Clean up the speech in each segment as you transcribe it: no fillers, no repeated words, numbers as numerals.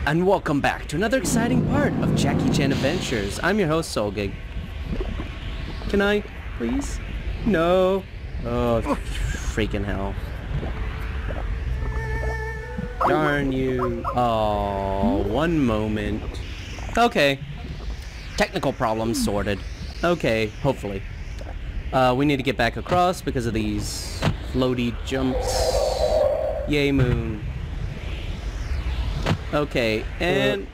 and welcome back to another exciting part of Jackie Chan Adventures. I'm your host, Solgig. Can I, please? No. Oh, freaking hell. Darn you. Oh, one moment. Okay. Technical problems sorted. Okay, hopefully. We need to get back across because of these floaty jumps. Yay, moon. Okay, and...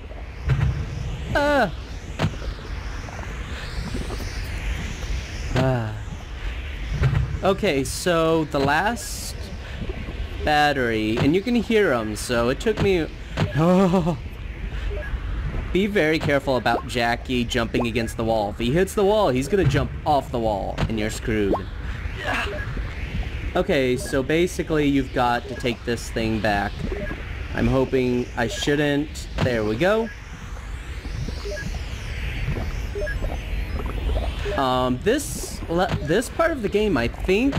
Okay, so the last battery, and you can hear them, so it took me... Be very careful about Jackie jumping against the wall. If he hits the wall, he's gonna jump off the wall, and you're screwed. Okay, so basically you've got to take this thing back. I'm hoping I shouldn't. There we go. This part of the game, I think,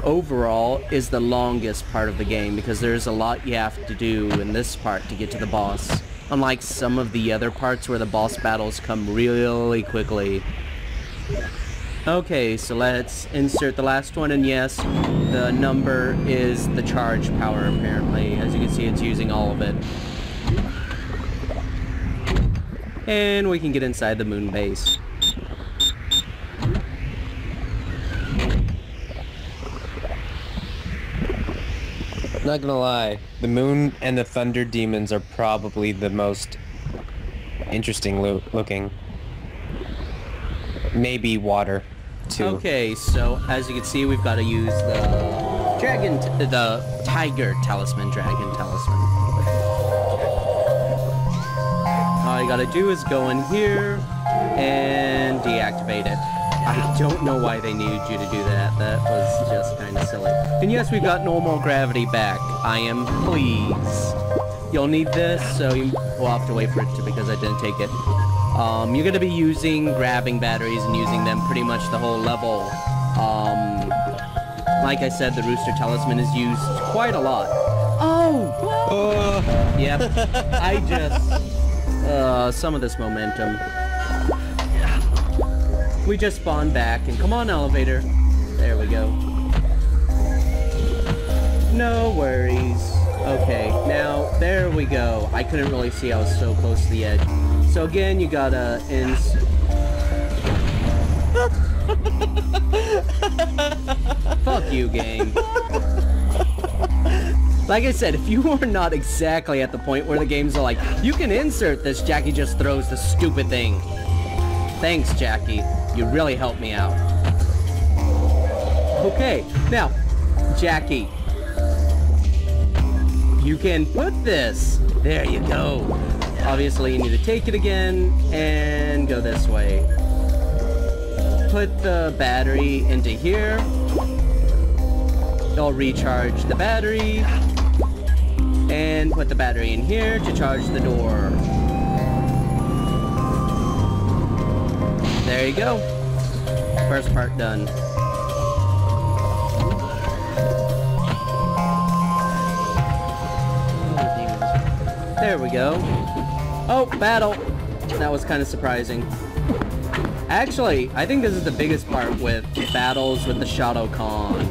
overall, is the longest part of the game because there's a lot you have to do in this part to get to the boss. Unlike some of the other parts where the boss battles come really quickly. Okay, so let's insert the last one, and yes, the number is the charge power, apparently. As you can see, it's using all of it. And we can get inside the Moonbase. Not gonna lie, the moon and the thunder demons are probably the most interesting looking. Maybe water, too. Okay, so as you can see, we've got to use the tiger talisman, dragon talisman. All you gotta do is go in here and deactivate it. I don't know why they needed you to do that. That was just kind of silly. And yes, we've got normal gravity back. I am pleased. You'll need this, so we'll have to wait for it to, because I didn't take it. You're gonna be grabbing batteries and using them pretty much the whole level. Like I said, the rooster talisman is used quite a lot. Oh! Yep. I just... some of this momentum. We just spawned back, and come on, elevator. There we go. No worries. Okay, now, there we go. I couldn't really see, I was so close to the edge. So again, you gotta Fuck you, game. Like I said, if you are not exactly at the point where the games are like, you can insert this, Jackie just throws the stupid thing. Thanks, Jackie. You really helped me out. Okay, now, Jackie. You can put this. There you go. Obviously, you need to take it again and go this way. Put the battery into here. It'll recharge the battery. And put the battery in here to charge the door. There you go. First part done. There we go. Oh, battle! That was kind of surprising. Actually, I think this is the biggest part with battles with the Shadowkhan.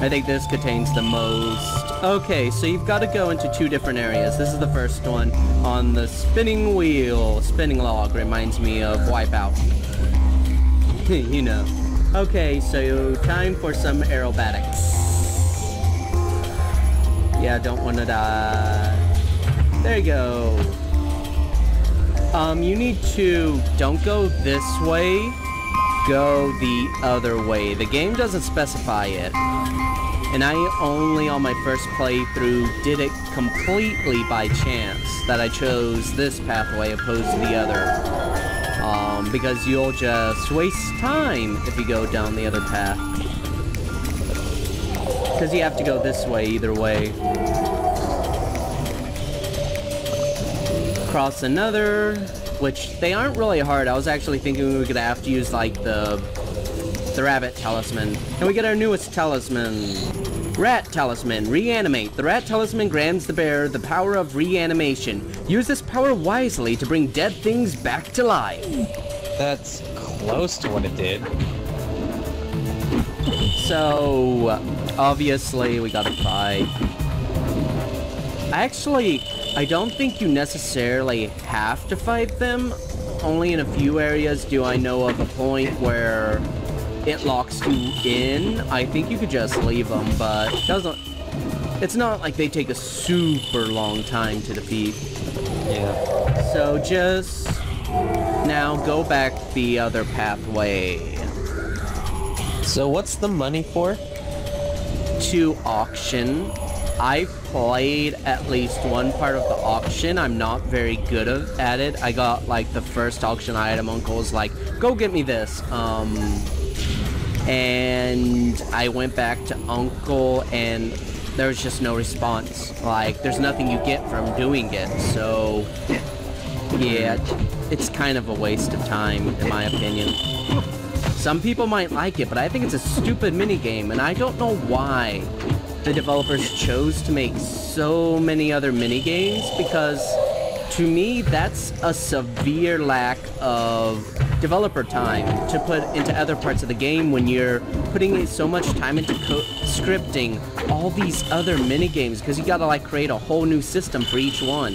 I think this contains the most. Okay, so you've got to go into two different areas. This is the first one on the spinning wheel. Spinning log reminds me of Wipeout. You know. Okay, so time for some aerobatics. Yeah, don't want to die. There you go. You need to... Don't go this way. Go the other way. The game doesn't specify it. And I only, on my first playthrough, did it completely by chance that I chose this pathway opposed to the other. Because you'll just waste time if you go down the other path. Because you have to go this way either way. Cross another, which they aren't really hard. I was actually thinking we were going to have to use like the rabbit talisman. And we get our newest talisman. Rat Talisman. Reanimate. The Rat Talisman grants the bearer the power of reanimation. Use this power wisely to bring dead things back to life. That's close to what it did. So, obviously, we gotta fight. Actually, I don't think you necessarily have to fight them. Only in a few areas do I know of a point where it locks you in. I think you could just leave them, but it's not like they take a super long time to defeat. Yeah. So just now go back the other pathway. So what's the money for? To auction. I played at least one part of the auction. I'm not very good at it. I got like the first auction item. Uncle was like, go get me this. And I went back to Uncle and there was just no response. Like, there's nothing you get from doing it. So, yeah, it's kind of a waste of time, in my opinion. Some people might like it, but I think it's a stupid minigame, and I don't know why the developers chose to make so many other minigames, because to me, that's a severe lack of developer time to put into other parts of the game when you're putting so much time into scripting all these other minigames, because you gotta like create a whole new system for each one.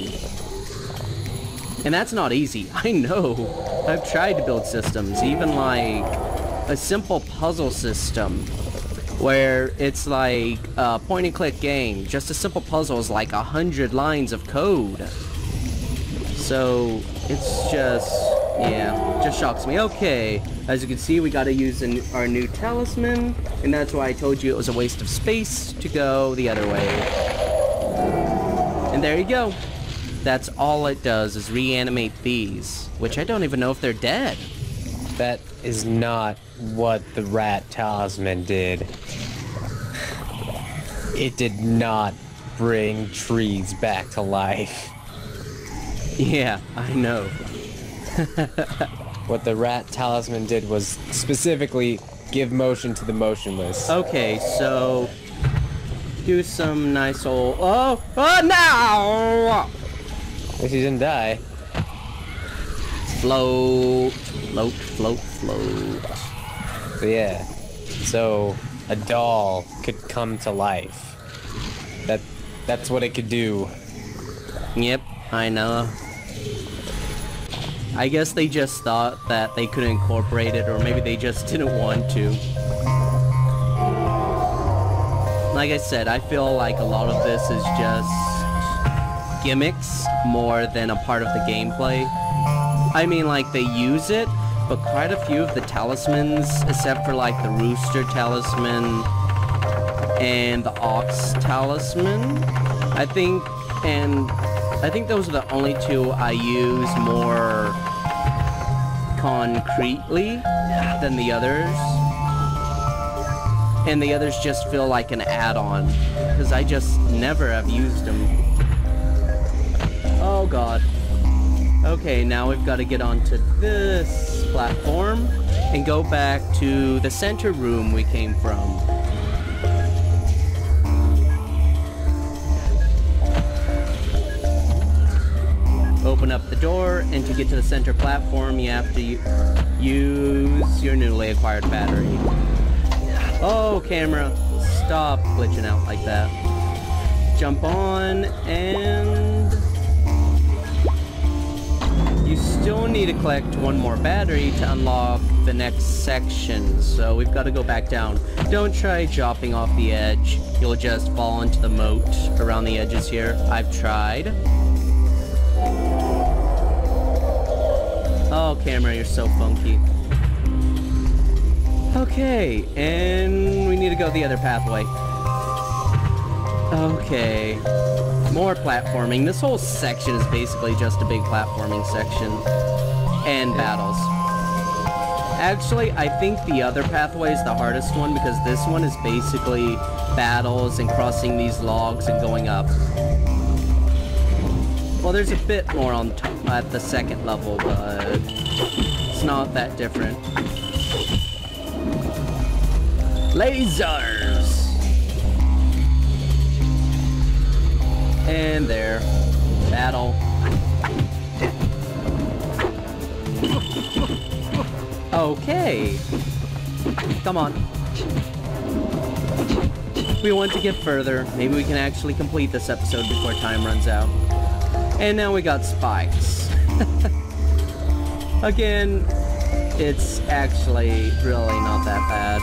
And that's not easy. I know. I've tried to build systems, even like a simple puzzle system where it's like a point and click game. Just a simple puzzle is like 100 lines of code. So it's just, yeah, just shocks me. Okay, as you can see, we gotta use our new talisman, and that's why I told you it was a waste of space to go the other way. And there you go. That's all it does, is reanimate these, which I don't even know if they're dead. That is not what the rat talisman did. It did not bring trees back to life. Yeah, I know. What the rat talisman did was specifically give motion to the motionless. Okay, so do some nice old... Oh no! At least he didn't die. Float, float, float, float. So yeah, so a doll could come to life. That's what it could do. Yep, I know. I guess they just thought that they could incorporate it, or maybe they just didn't want to. Like I said, I feel like a lot of this is just gimmicks more than a part of the gameplay. I mean, like, they use it, but quite a few of the talismans, except for like the rooster talisman and the ox talisman, I think those are the only two I use more concretely than the others. And the others just feel like an add-on, because I just never have used them. Oh god. Okay, now we've got to get onto this platform and go back to the center room we came from. Open up the door, and to get to the center platform, you have to use your newly acquired battery. Oh, camera, stop glitching out like that. Jump on, and you still need to collect one more battery to unlock the next section, so we've got to go back down. Don't try dropping off the edge. You'll just fall into the moat around the edges here. I've tried. Oh, camera, you're so funky. Okay, and we need to go the other pathway. Okay. More platforming. This whole section is basically just a big platforming section. And battles. Actually, I think the other pathway is the hardest one, because this one is basically battles and crossing these logs and going up. Well, there's a bit more on top at the second level, but it's not that different. Lasers! And there. Battle. Okay. Come on. We want to get further. Maybe we can actually complete this episode before time runs out. And now we got spikes. Again, it's actually really not that bad.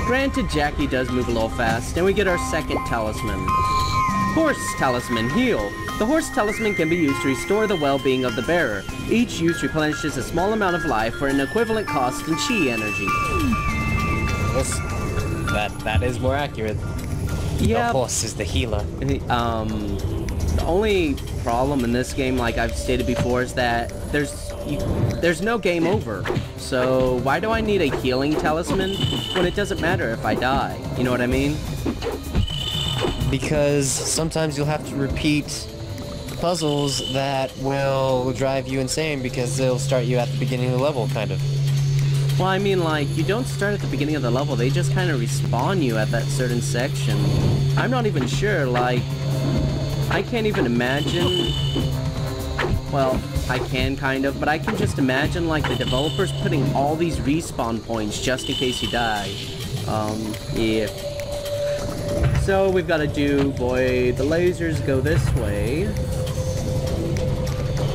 Granted, Jackie does move a little fast, and we get our second talisman. Horse Talisman, Heal. The horse talisman can be used to restore the well-being of the bearer. Each use replenishes a small amount of life for an equivalent cost in chi energy. Yes, that is more accurate. Yeah. The horse is the healer. The only problem in this game, like I've stated before, is that there's no game over. So why do I need a healing talisman when it doesn't matter if I die? You know what I mean? Because sometimes you'll have to repeat puzzles that will drive you insane because they'll start you at the beginning of the level, kind of. Well, I mean, like, you don't start at the beginning of the level, they just kind of respawn you at that certain section. I'm not even sure, like, I can't even imagine... Well, I can kind of, but I can just imagine, like, the developers putting all these respawn points just in case you die. Yeah. So, we've got to do, boy, the lasers go this way.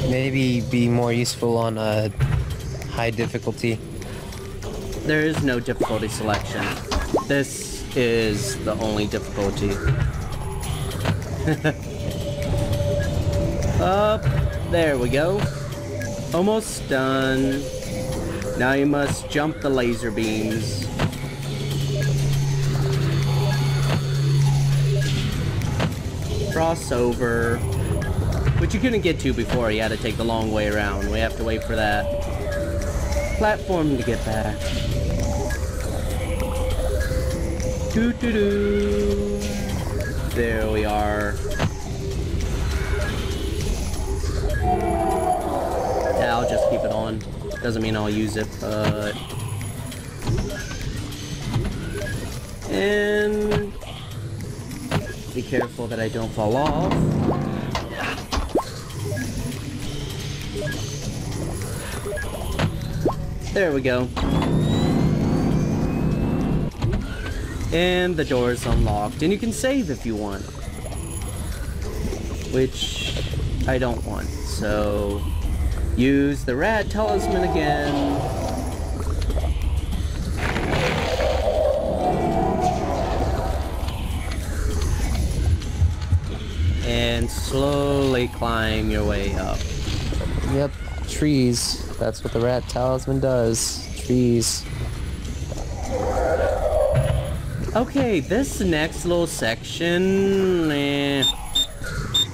Maybe be more useful on a high difficulty. There is no difficulty selection. This is the only difficulty. Up. There we go. Almost done. Now you must jump the laser beams. Cross over. Which you couldn't get to before, you had to take the long way around. We have to wait for that platform to get back. Doo-doo-doo. There we are. Yeah, I'll just keep it on. Doesn't mean I'll use it, but... And... be careful that I don't fall off. There we go. And the door is unlocked. And you can save if you want. Which I don't want. So use the rat talisman again. And slowly climb your way up. Yep, trees. That's what the rat talisman does. Trees. Okay, this next little section...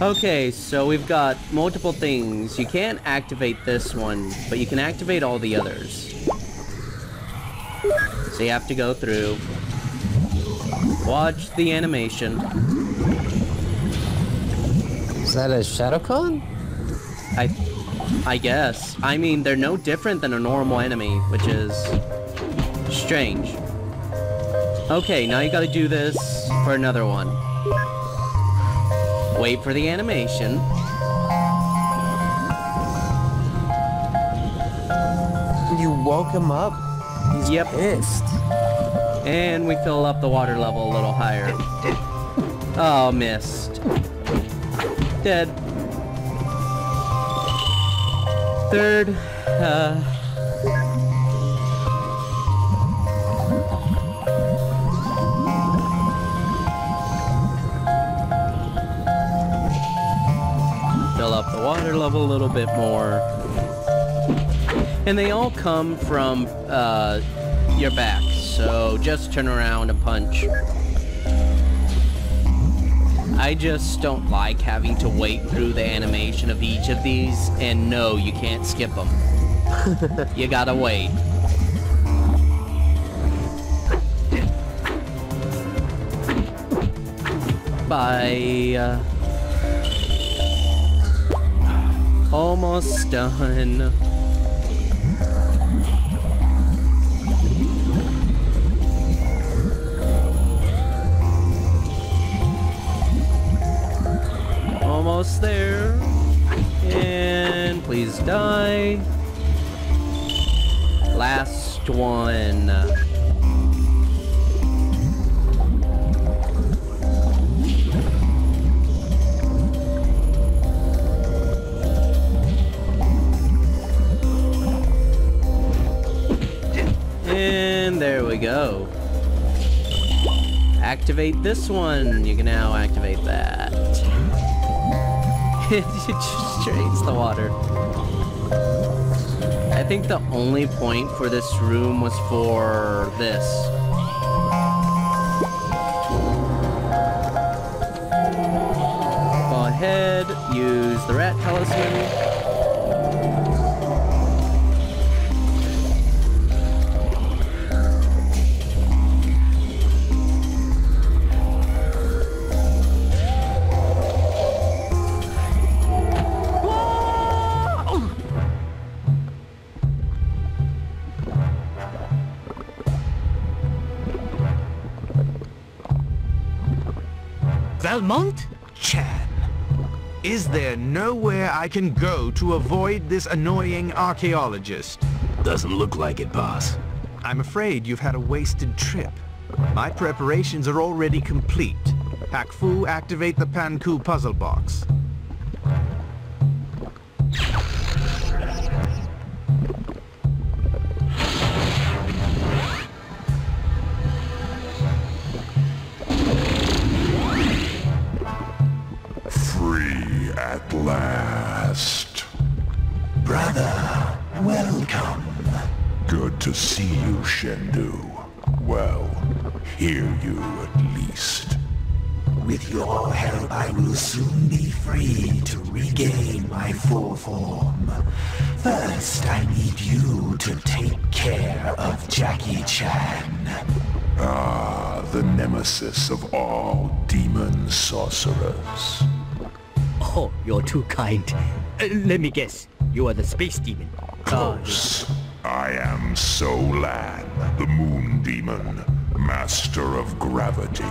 Okay, so we've got multiple things. You can't activate this one, but you can activate all the others. So you have to go through. Watch the animation. Is that a Shadowkhan? I guess. I mean, they're no different than a normal enemy, which is strange. Okay, now you gotta do this for another one. Wait for the animation. You woke him up? He's pissed. And we fill up the water level a little higher. Oh, missed. Dead. Third, fill up the water level a little bit more. And they all come from, your back, so just turn around and punch. I just don't like having to wait through the animation of each of these, and no, you can't skip them. You gotta wait. Bye. Almost done. almost there. And please die. Last one. And there we go. Activate this one. You can now activate that. It just drains the water. I think the only point for this room was for this. Go ahead, use the rat talisman. Valmont? Chan, is there nowhere I can go to avoid this annoying archaeologist? Doesn't look like it, boss. I'm afraid you've had a wasted trip. My preparations are already complete. Hack Fu, activate the Panku puzzle box. Free at last. Brother, welcome. Good to see you, Shendu. Well, hear you at least. With your help, I will soon be free to regain my full form. First, I need you to take care of Jackie Chan. Ah, the nemesis of all demon sorcerers. Oh, you're too kind. Let me guess. You are the space demon. Close. I am Solan, the moon demon, master of gravity.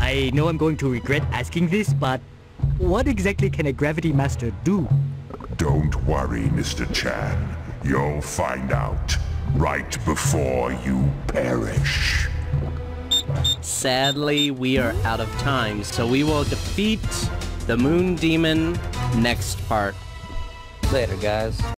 I know I'm going to regret asking this, but what exactly can a gravity master do? Don't worry, Mr. Chan. You'll find out right before you perish. Sadly, we are out of time, so we will defeat the moon demon next part. Later, guys.